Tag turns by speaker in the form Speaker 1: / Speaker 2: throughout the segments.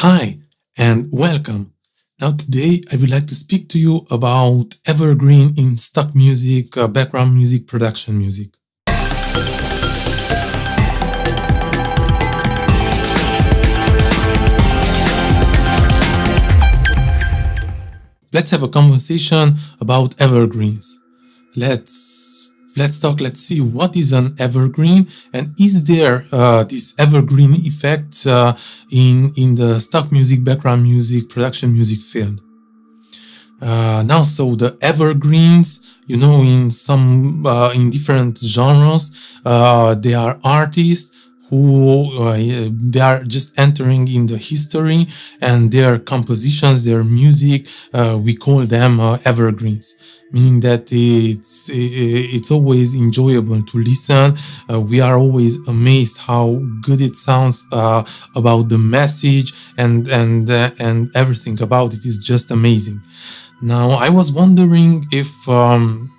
Speaker 1: Hi and welcome. Now today I would like to speak to you about evergreen in stock music, background music, production music. Let's have a conversation about evergreens. Let's talk. Let's see what is an evergreen, and is there this evergreen effect in the stock music, background music, production music field. So the evergreens, in different genres, they are artists who they are just entering in the history, and their compositions, their music, we call them evergreens, meaning that it's always enjoyable to listen. We are always amazed how good it sounds, about the message, and everything about it is just amazing. Now, I was wondering if in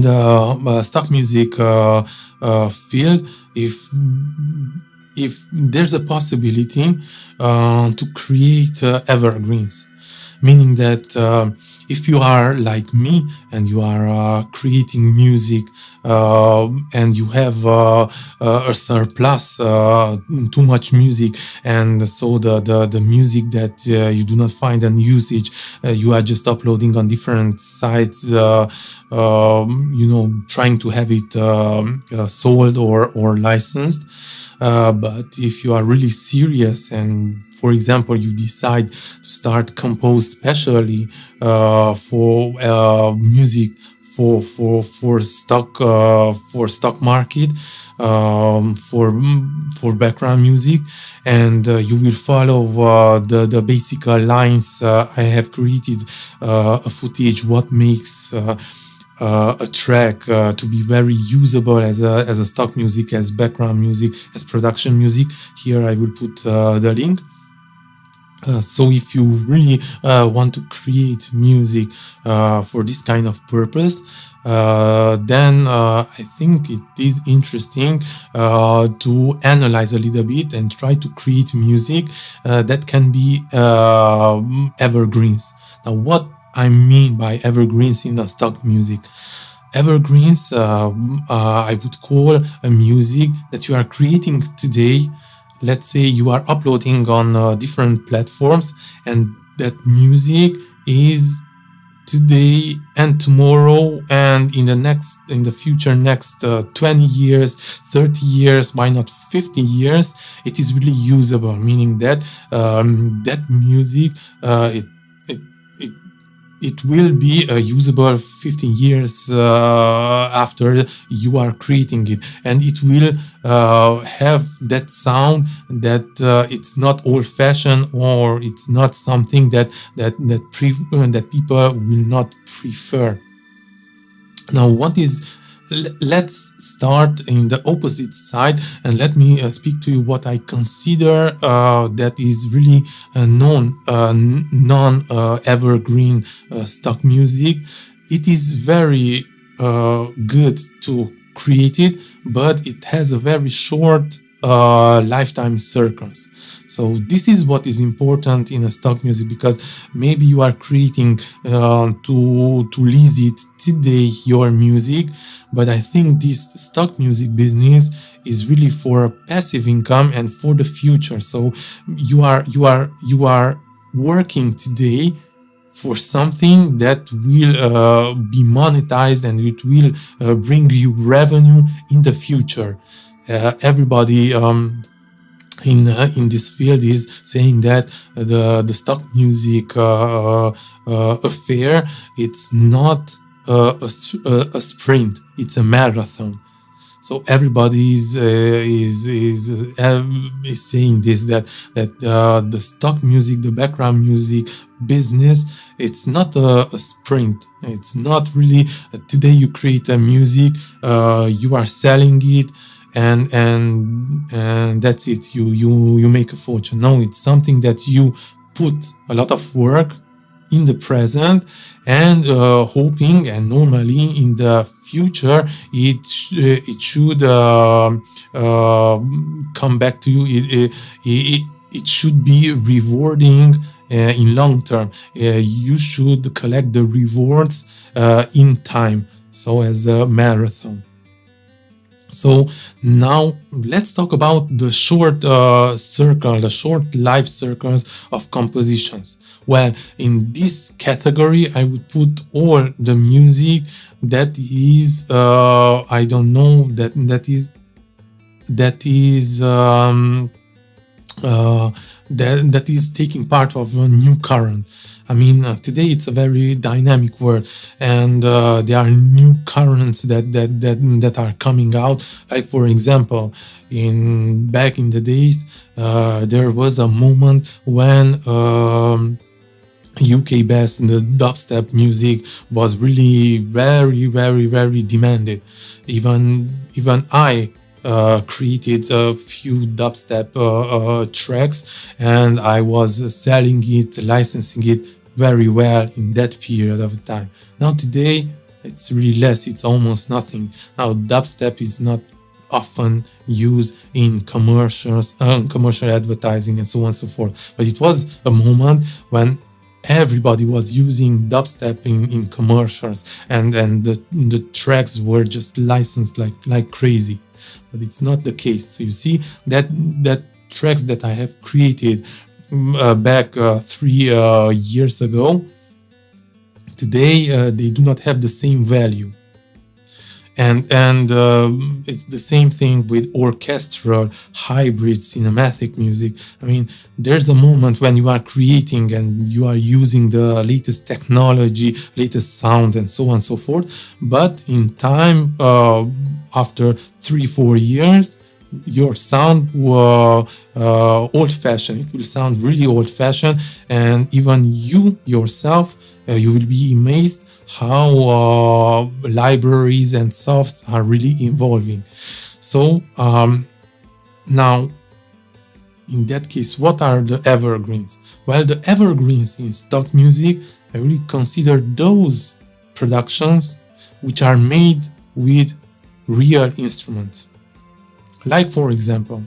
Speaker 1: the stock music field, if there's a possibility to create evergreens, meaning that if you are like me and you are creating music and you have a surplus, too much music, and so the music that you do not find an usage, you are just uploading on different sites, trying to have it sold or licensed. But if you are really serious, and for example you decide to start compose specially for music for stock market, for background music, and you will follow the basic lines I have created, a footage what makes a track to be very usable as a stock music, as background music, as production music. Here I will put the link. So if you really want to create music for this kind of purpose, then I think it is interesting to analyze a little bit and try to create music that can be evergreens. Now, what I mean by evergreens in the stock music. Evergreens, I would call a music that you are creating today. Let's say you are uploading on different platforms, and that music is today and tomorrow and in the future next 20 years, 30 years, why not 50 years, it is really usable, meaning that that music, it will be usable 15 years after you are creating it, and it will have that sound that it's not old-fashioned, or it's not something that people will not prefer. Now, let's start in the opposite side, and let me speak to you what I consider that is really non-evergreen stock music. It is very good to create it, but it has a very short lifetime circles. So this is what is important in a stock music, because maybe you are creating to lease it today, your music, but I think this stock music business is really for a passive income and for the future. So you are working today for something that will be monetized, and it will bring you revenue in the future. Everybody in this field is saying that the stock music affair, it's not a sprint, it's a marathon. So everybody is saying this, that the stock music, the background music business, it's not a sprint. It's not really today you create a music, you are selling it, and that's it. You make a fortune. No, it's something that you put a lot of work in the present, and hoping, and normally in the future it should come back to you. it should be rewarding in long term. You should collect the rewards in time, so as a marathon. So now let's talk about the short the short life circles of compositions. Well, in this category, I would put all the music that is I don't know that is taking part of a new current. I mean, today it's a very dynamic world, and there are new currents that are coming out. Like, for example, back in the days, there was a moment when UK bass, the dubstep music was really very demanded. Even I created a few dubstep tracks, and I was selling it, licensing it very well in that period of time. Now today, it's really less, it's almost nothing. Now dubstep is not often used in commercials, commercial advertising and so on and so forth. But it was a moment when everybody was using dubstep in commercials, and the tracks were just licensed like crazy. But it's not the case. So you see that tracks that I have created back 3 years ago, today they do not have the same value. And it's the same thing with orchestral, hybrid, cinematic music. I mean, there's a moment when you are creating and you are using the latest technology, latest sound, and so on and so forth. But in time, after 3-4 years, your sound will old-fashioned. It will sound really old-fashioned, and even you yourself, you will be amazed how libraries and softs are really evolving. So now, in that case, what are the evergreens? Well, the evergreens in stock music, I really consider those productions which are made with real instruments. Like, for example,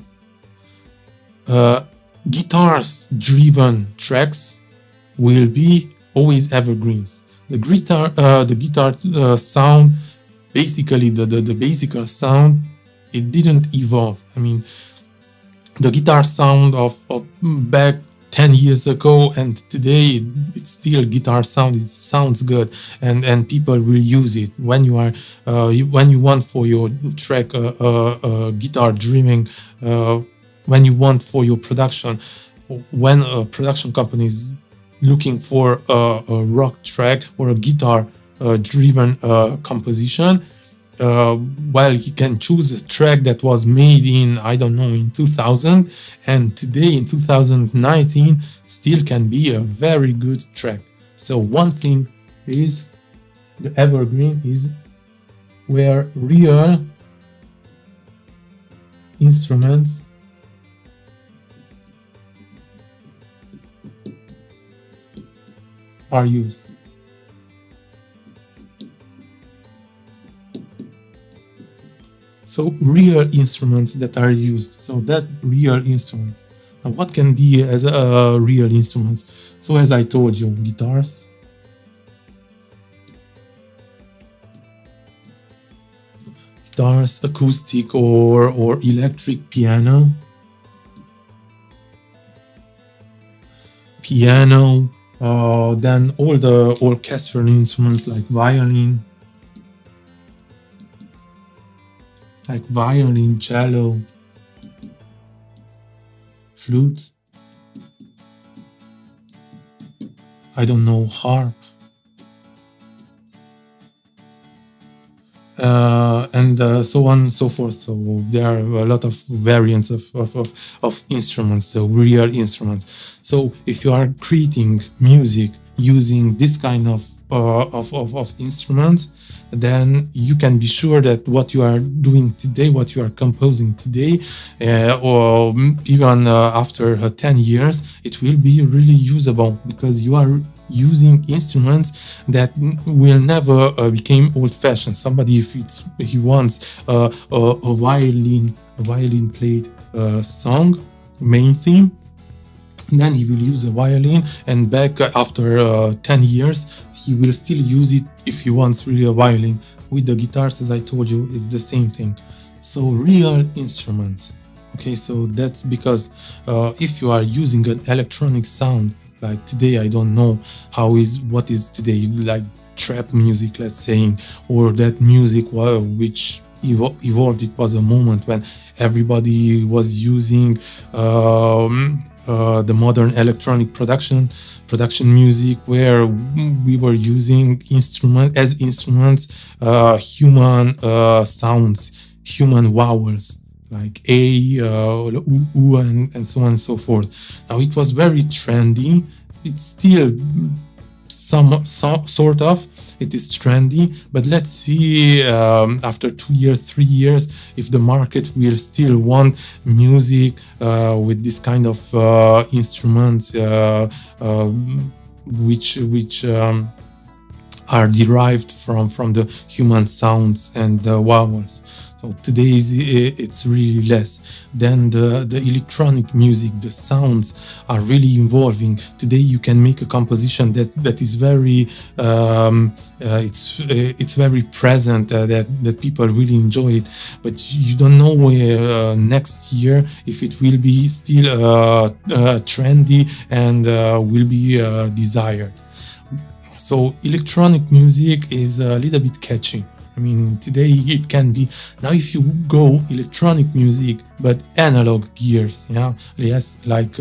Speaker 1: guitars-driven tracks will be always evergreens. The guitar sound, basically the basic sound, it didn't evolve. I mean, the guitar sound of back 10 years ago and today, it's still guitar sound. It sounds good, and people will use it when you are when you want for your track guitar dreaming, when you want for your production, when a production company is looking for a rock track or a guitar driven composition. Well, he can choose a track that was made in, I don't know, in 2000, and today in 2019 still can be a very good track. So one thing is the evergreen is where real instruments are used. So real instruments that are used. So that real instruments. Now what can be as real instruments? So as I told you, guitars, acoustic or electric piano, then all the orchestral instruments like violin, cello, flute, I don't know, harp, and so on and so forth. So there are a lot of variants of instruments, so real instruments. So if you are creating music using this kind of instruments, then you can be sure that what you are doing today, what you are composing today, or even after 10 years, it will be really usable, because you are using instruments that will never become old-fashioned. Somebody, if he wants a violin played song, main theme, Then he will use a violin, and back after 10 years he will still use it if he wants really a violin. With the guitars, as I told you, it's the same thing. So real instruments. Okay, so that's because if you are using an electronic sound, like today, I don't know what is today, like trap music, let's say, or that music which evolved. It was a moment when everybody was using the modern electronic production music, where we were using instruments human sounds, human vowels, like A, U, and so on and so forth. Now, it was very trendy. It's still some sort of, it is trendy, but let's see after 2 years, 3 years, if the market will still want music with this kind of instruments which are derived from the human sounds and the vowels. So today it's really less. Then the electronic music, the sounds are really evolving. Today you can make a composition that is very it's very present, that people really enjoy it, but you don't know next year if it will be still trendy and will be desired. So electronic music is a little bit catchy. I mean, today it can be. Now, if you go electronic music, but analog gears, yes, like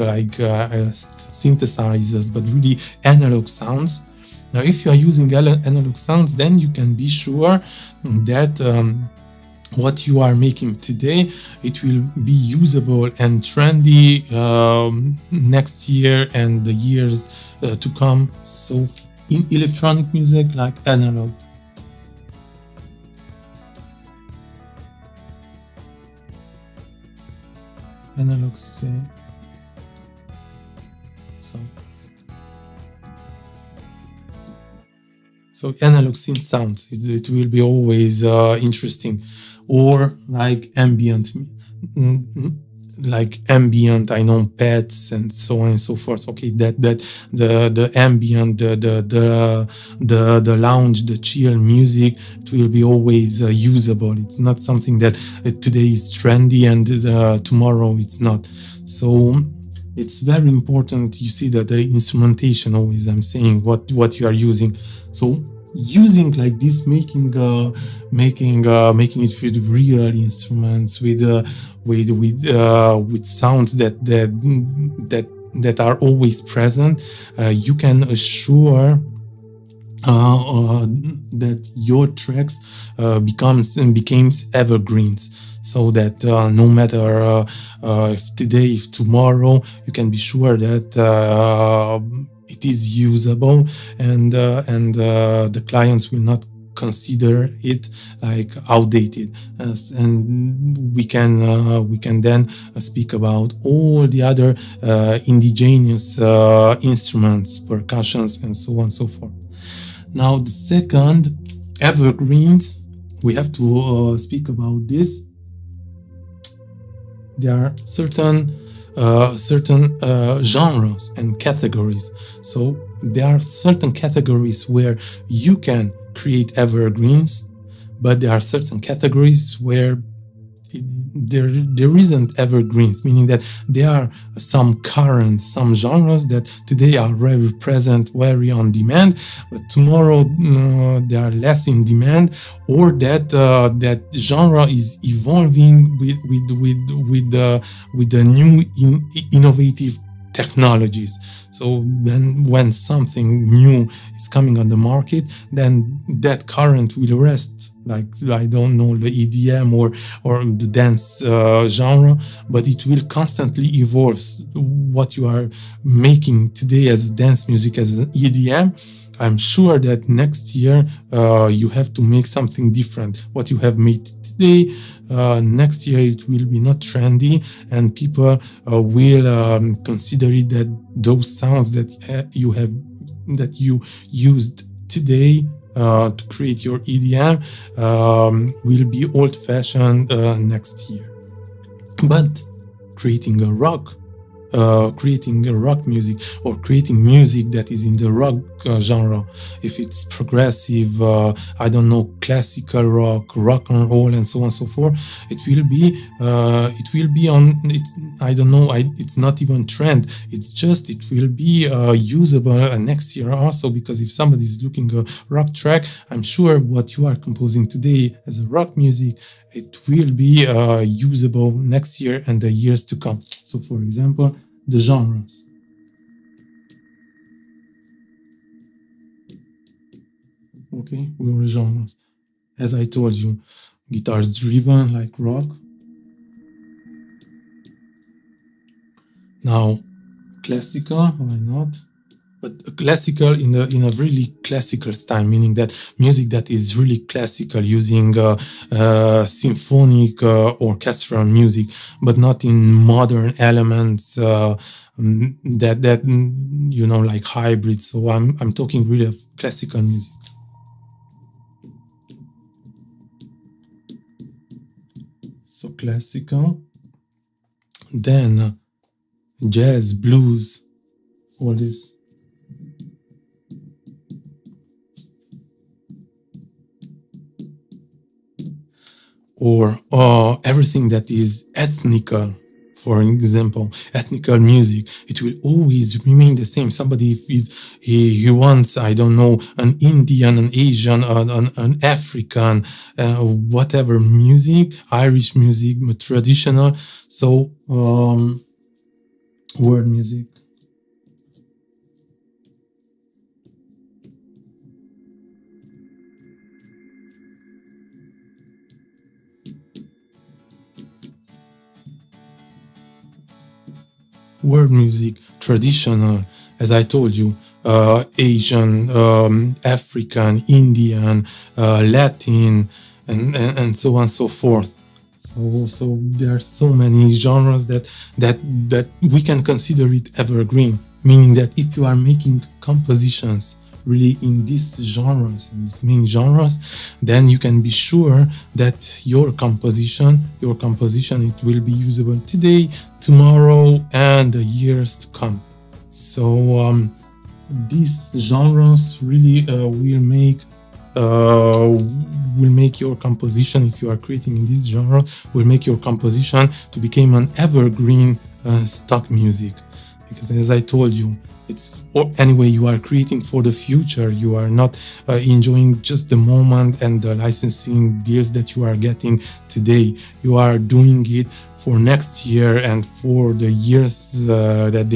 Speaker 1: synthesizers, but really analog sounds. Now, if you are using analog sounds, then you can be sure that what you are making today, it will be usable and trendy next year and the years to come. So in electronic music, like analog. Analog sounds. So analog synth sounds, it will be always interesting, or like ambient, I know, pets and so on and so forth. Okay, that the ambient, the lounge, the chill music, it will be always usable. It's not something that today is trendy and tomorrow it's not. So it's very important. You see that the instrumentation, always I'm saying what you are using. So using like this, making it with real instruments, with sounds that are always present, you can assure that your tracks becomes evergreens, so that no matter if today, if tomorrow, you can be sure that it is usable, and the clients will not consider it like outdated. And we can then speak about all the other indigenous instruments, percussions, and so on and so forth. Now, the second, evergreens, we have to speak about this. There are certain genres and categories. So there are certain categories where you can create evergreens, but there are certain categories where there isn't evergreens, meaning that there are some genres that today are very present, very on demand, but tomorrow they are less in demand, or that genre is evolving with the new innovative technologies. So then when something new is coming on the market, then that current will rest, like, I don't know, the EDM or the dance genre, but it will constantly evolve. What you are making today as a dance music, as an EDM, I'm sure that next year you have to make something different. What you have made today, next year it will be not trendy, and people will consider it that those sounds that you used today to create your EDM will be old-fashioned next year. But creating a rock creating a rock music or creating music that is in the rock genre. If it's progressive, I don't know, classical rock and roll, and so on and so forth, it will be on. It's, I don't know. It's not even trend. It's just it will be usable next year also, because if somebody is looking a rock track, I'm sure what you are composing today as a rock music, it will be usable next year and the years to come. So, for example, the genres. Okay, we were genres. As I told you, guitars driven like rock. Now, classical, why not? But classical in a really classical style, meaning that music that is really classical, using symphonic orchestral music, but not in modern elements that you know, like hybrid. So I'm talking really of classical music. So classical, then jazz, blues, all this. Or everything that is ethnical, for example, ethnical music, it will always remain the same. Somebody, if he wants, I don't know, an Indian, an Asian, an African, whatever music, Irish music, traditional, so world music. World music, traditional, as I told you, Asian, African, Indian, Latin, and so on and so forth. So there are so many genres that we can consider it evergreen, meaning that if you are making compositions really in these genres, in these main genres, then you can be sure that your composition, it will be usable today, tomorrow, and the years to come. So these genres really will make your composition, if you are creating in this genre, will make your composition to become an evergreen stock music. Because as I told you, it's, or anyway, you are creating for the future. You are not enjoying just the moment and the licensing deals that you are getting today. You are doing it for next year and for the years that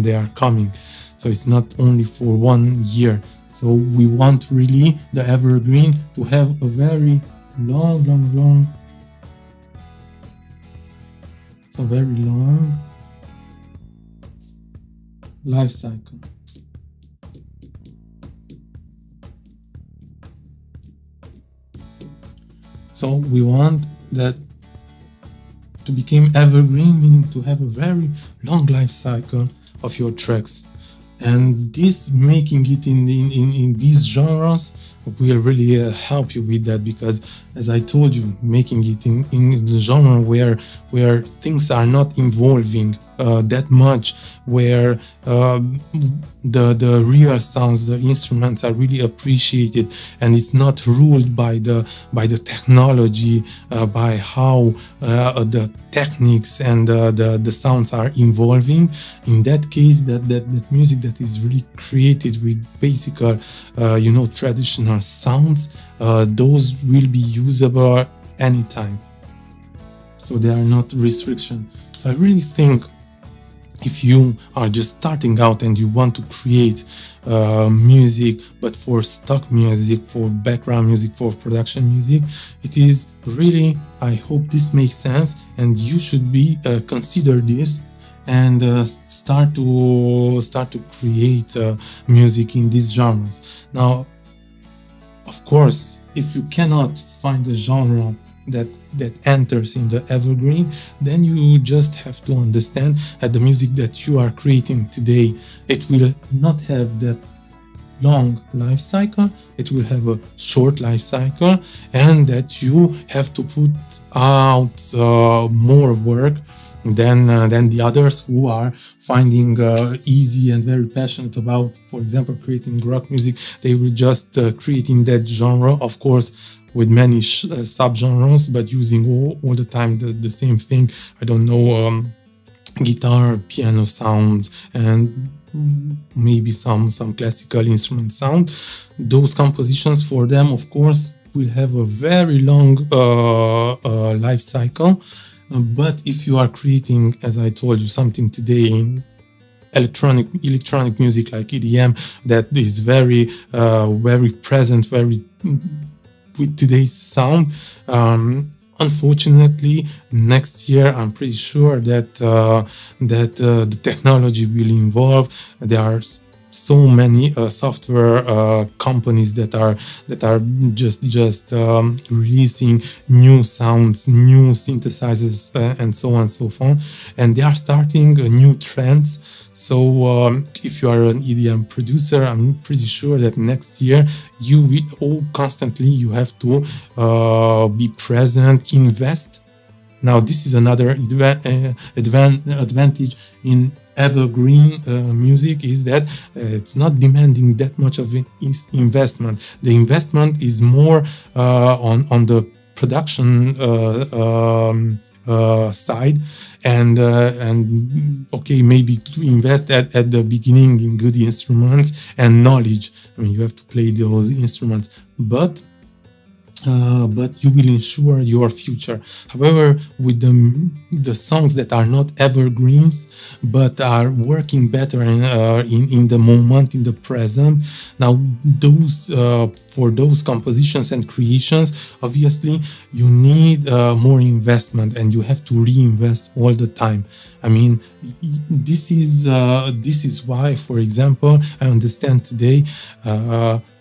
Speaker 1: they are coming. So it's not only for 1 year. So we want really the evergreen to have a very long, so very long life cycle. So we want that to become evergreen, meaning to have a very long life cycle of your tracks. And this, making it in these genres, will really help you with that, because as I told you, making it in the genre where things are not evolving that much, where the real sounds, the instruments are really appreciated, and it's not ruled by the technology, by how the techniques and the sounds are evolving. In that case, that music that is really created with basic traditional sounds, those will be usable anytime, so they are not restriction. So I really think if you are just starting out and you want to create music, but for stock music, for background music, for production music, it is really, I hope this makes sense, and you should be consider this and start to create music in these genres. Now, of course, if you cannot find a genre that enters in the evergreen, then you just have to understand that the music that you are creating today, it will not have that long life cycle, it will have a short life cycle, and that you have to put out more work than the others who are finding easy and very passionate about, for example, creating rock music. They will just create in that genre, of course, with many subgenres, but using all the time the same thing. I don't know, guitar, piano sound, and maybe some classical instrument sound. Those compositions for them, of course, will have a very long life cycle. But if you are creating, as I told you, something today in electronic music like EDM, that is very present, very with today's sound. Unfortunately, next year I'm pretty sure that the technology will evolve. There are so many software companies that are just releasing new sounds, new synthesizers, and so on and so forth, and they are starting new trends. So if you are an EDM producer, I'm pretty sure that next year you will constantly you have to be present, invest. Now this is another advantage in evergreen music, is that it's not demanding that much of investment. The investment is more on the production side, and okay, maybe to invest at the beginning in good instruments and knowledge. I mean, you have to play those instruments, but you will ensure your future. However, with the songs that are not evergreens but are working better in the moment, in the present, now those for those compositions and creations, obviously you need more investment, and you have to reinvest all the time. I mean, this is why, for example, I understand today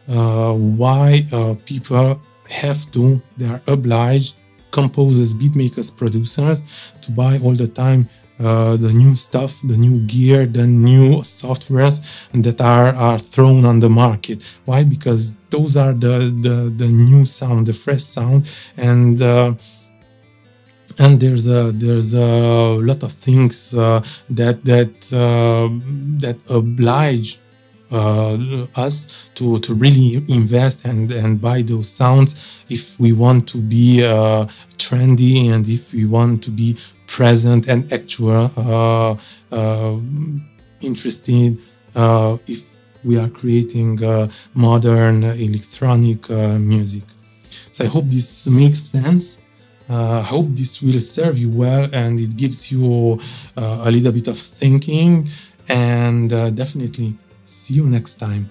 Speaker 1: why people they are obliged, composers, beatmakers, producers, to buy all the time the new stuff, the new gear, the new softwares that are thrown on the market. Why? Because those are the new sound, the fresh sound, and there's a lot of things that oblige us to really invest and buy those sounds if we want to be trendy, and if we want to be present and actual interested, if we are creating modern electronic music. So I hope this makes sense. I hope this will serve you well, and it gives you a little bit of thinking, and definitely see you next time.